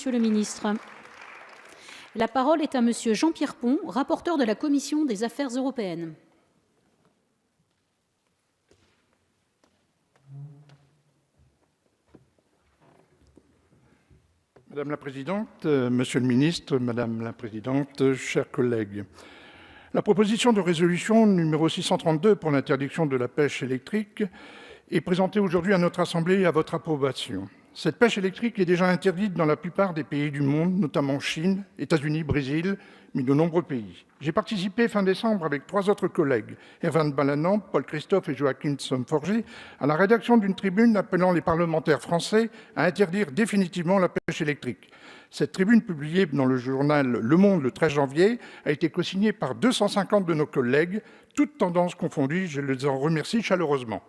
Monsieur le ministre. La parole est à Monsieur Jean-Pierre Pont, rapporteur de la Commission des Affaires européennes. Madame la Présidente, Monsieur le Ministre, Madame la Présidente, chers collègues. La proposition de résolution numéro 632 pour l'interdiction de la pêche électrique est présentée aujourd'hui à notre Assemblée et à votre approbation. Cette pêche électrique est déjà interdite dans la plupart des pays du monde, notamment Chine, États-Unis, Brésil, mais de nombreux pays. J'ai participé fin décembre avec 3 autres collègues, Erwan Balanant, Paul Christophe et Joachim Somforger, à la rédaction d'une tribune appelant les parlementaires français à interdire définitivement la pêche électrique. Cette tribune, publiée dans le journal Le Monde le 13 janvier, a été co-signée par 250 de nos collègues, toutes tendances confondues. Je les en remercie chaleureusement.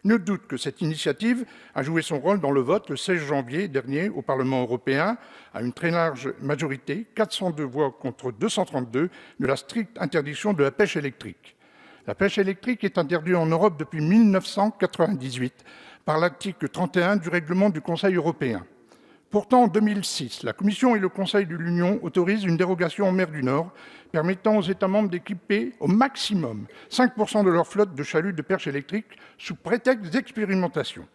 Nul doute que cette initiative a joué son rôle dans le vote le 16 janvier dernier au Parlement européen, à une très large majorité, 402 voix contre 232, de la stricte interdiction de la pêche électrique. La pêche électrique est interdite en Europe depuis 1998 par l'article 31 du règlement du Conseil européen. Pourtant, en 2006, la Commission et le Conseil de l'Union autorisent une dérogation en mer du Nord permettant aux États membres d'équiper au maximum 5% de leur flotte de chaluts de perche électrique sous prétexte d'expérimentation.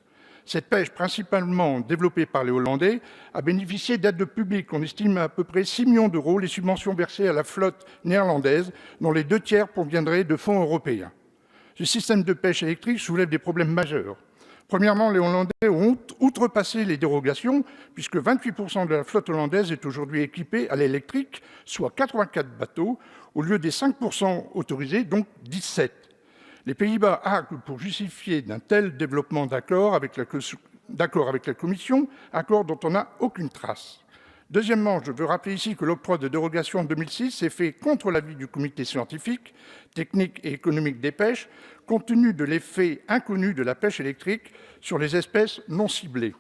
Cette pêche, principalement développée par les Hollandais, a bénéficié d'aides publiques. On estime à peu près 6 millions d'euros les subventions versées à la flotte néerlandaise, dont les 2 tiers proviendraient de fonds européens. Ce système de pêche électrique soulève des problèmes majeurs. Premièrement, les Hollandais ont outrepassé les dérogations, puisque 28% de la flotte hollandaise est aujourd'hui équipée à l'électrique, soit 84 bateaux, au lieu des 5% autorisés, donc 17. Les Pays-Bas arguent pour justifier d'un tel développement d'accord avec la Commission, accord dont on n'a aucune trace. Deuxièmement, je veux rappeler ici que l'octroi de dérogation en 2006 s'est fait contre l'avis du comité scientifique, technique et économique des pêches, compte tenu de l'effet inconnu de la pêche électrique sur les espèces non ciblées.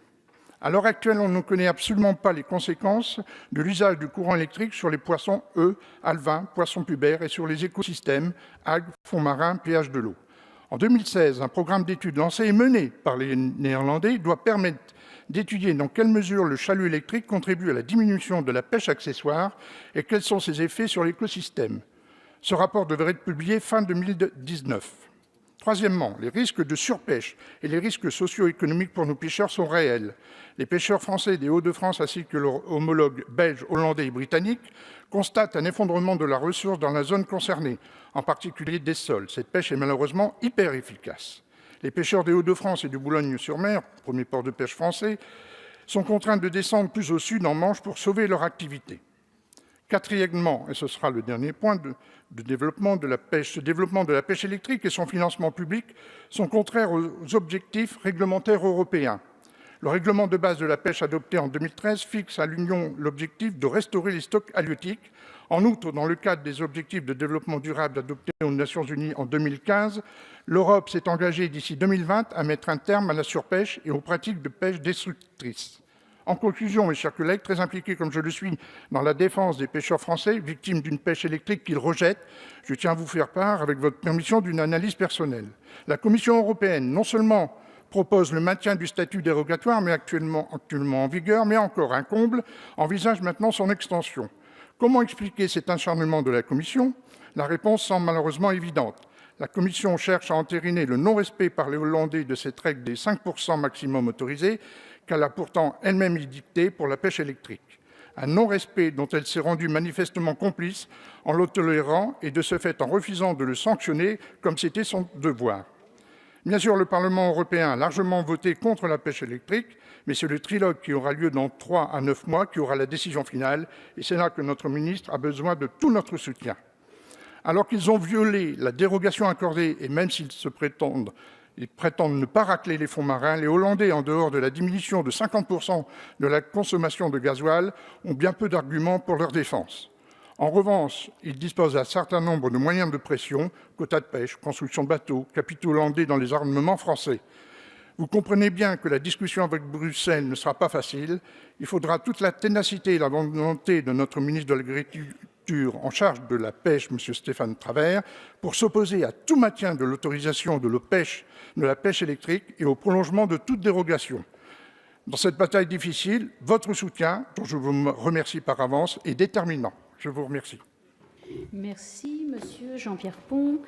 À l'heure actuelle, on ne connaît absolument pas les conséquences de l'usage du courant électrique sur les poissons, œufs, alevins, poissons pubères et sur les écosystèmes, algues, fonds marins, pH de l'eau. En 2016, un programme d'études lancé et mené par les Néerlandais doit permettre d'étudier dans quelle mesure le chalut électrique contribue à la diminution de la pêche accessoire et quels sont ses effets sur l'écosystème. Ce rapport devrait être publié fin 2019. Troisièmement, les risques de surpêche et les risques socio-économiques pour nos pêcheurs sont réels. Les pêcheurs français des Hauts-de-France ainsi que leurs homologues belges, hollandais et britanniques constatent un effondrement de la ressource dans la zone concernée, en particulier des sols. Cette pêche est malheureusement hyper efficace. Les pêcheurs des Hauts-de-France et de Boulogne-sur-Mer, premier port de pêche français, sont contraints de descendre plus au sud en Manche pour sauver leur activité. Quatrièmement, et ce sera le dernier point de développement de la pêche, ce développement de la pêche électrique et son financement public sont contraires aux objectifs réglementaires européens. Le règlement de base de la pêche adopté en 2013 fixe à l'Union l'objectif de restaurer les stocks halieutiques. En outre, dans le cadre des objectifs de développement durable adoptés aux Nations Unies en 2015, l'Europe s'est engagée d'ici 2020 à mettre un terme à la surpêche et aux pratiques de pêche destructrices. En conclusion, mes chers collègues, très impliqués comme je le suis dans la défense des pêcheurs français, victimes d'une pêche électrique qu'ils rejettent, je tiens à vous faire part, avec votre permission, d'une analyse personnelle. La Commission européenne, non seulement propose le maintien du statut dérogatoire, mais actuellement en vigueur, mais encore un comble, envisage maintenant son extension. Comment expliquer cet acharnement de la Commission? La réponse semble malheureusement évidente. La Commission cherche à entériner le non-respect par les Hollandais de cette règle des 5% maximum autorisés, qu'elle a pourtant elle-même édictée pour la pêche électrique. Un non-respect dont elle s'est rendue manifestement complice en le tolérant et de ce fait en refusant de le sanctionner comme c'était son devoir. Bien sûr, le Parlement européen a largement voté contre la pêche électrique, mais c'est le trilogue qui aura lieu dans 3 à 9 mois qui aura la décision finale, et c'est là que notre ministre a besoin de tout notre soutien. Alors qu'ils ont violé la dérogation accordée, et même s'ils prétendent ne pas racler les fonds marins, les Hollandais, en dehors de la diminution de 50% de la consommation de gasoil, ont bien peu d'arguments pour leur défense. En revanche, ils disposent d'un certain nombre de moyens de pression, quotas de pêche, construction de bateaux, capitaux hollandais dans les armements français. Vous comprenez bien que la discussion avec Bruxelles ne sera pas facile. Il faudra toute la ténacité et la volonté de notre ministre de l'Agriculture en charge de la pêche, M. Stéphane Travert, pour s'opposer à tout maintien de l'autorisation de la pêche électrique et au prolongement de toute dérogation. Dans cette bataille difficile, votre soutien, dont je vous remercie par avance, est déterminant. Je vous remercie. Merci, Monsieur Jean-Pierre Pont.